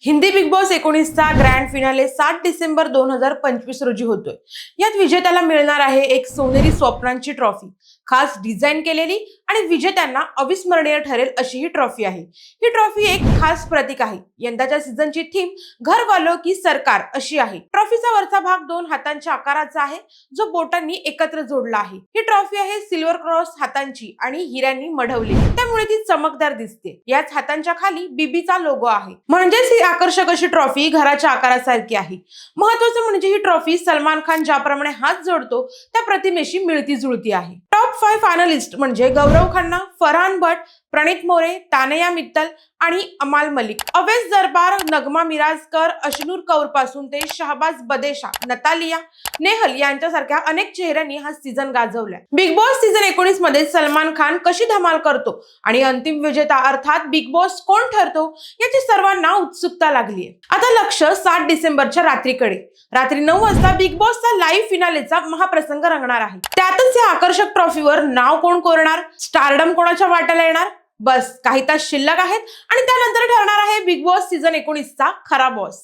Hindi Bigg Boss 19चा grand finale 7 December 2025 रोजी होतोय। यात विजेत्याला मिळणार आहे एक सोनेरी स्वप्नांची ट्रॉफी, खास डिझाईन केलेली आणि विजेत्यांना अविस्मरणीय ठरेल अशी ही ट्रॉफी आहे। ही ट्रॉफी एक खास प्रतीक आहे। यंदाच्या सीझनची थीम घर वालो की सरकार अशी आहे। ट्रॉफीचा वरचा भाग 2 हातांच्या आकाराचा आहे, जो बोटांनी एकत्र जोडला आहे। ही ट्रॉफी आहे सिल्वर क्रॉस हातांची आणि हिऱ्यांनी मढवली, त्यामुळे ती चमकदार दिसते। याच हातांच्या खाली बीबीचा लोगो आहे, म्हणजेच ही आकर्षक अशी ट्रॉफी घराच्या आकारासारखी आहे। महत्त्वाचं म्हणजे ही ट्रॉफी सलमान खान ज्याप्रमाणे हात जोडतो त्या प्रतिमेशी मिळती जुळती आहे। टॉप 5 फायनलिस्ट म्हणजे गौरव खन्ना, फरहान भट, प्रणित मोरे, तानिया मित्तल आणि अमाल मलिक, अवेश दरबार, नगमा मिराजकर, अशनूर कौर पासून ते शहबाज बदेशा, नतालिया, नेहल यांच्यासारख्या अनेक चेहऱ्यांनी हा सीझन गाजवलाय। बिग बॉस सीझन 19 मध्ये सलमान खान कशी धमाल करतो आणि अंतिम विजेता अर्थात बिग बॉस कोण ठरतो याची सर्वांना उत्सुकता लागलीय। आता लक्ष 7 डिसेंबरच्या रात्रीकडे। रात्री 9 वाजता बिग बॉसचा लाईव्ह फिनालेचा महाप्रसंग रंगणार आहे। त्यातच या आकर्षक ट्रॉफीवर नाव कोण कोरणार, स्टारडम कोणाच्या वाट्याला येणार, बस काही तास शिल्लक आहेत आणि त्यानंतर ठरणार आहे बिग बॉस सीझन 19चा खरा बॉस।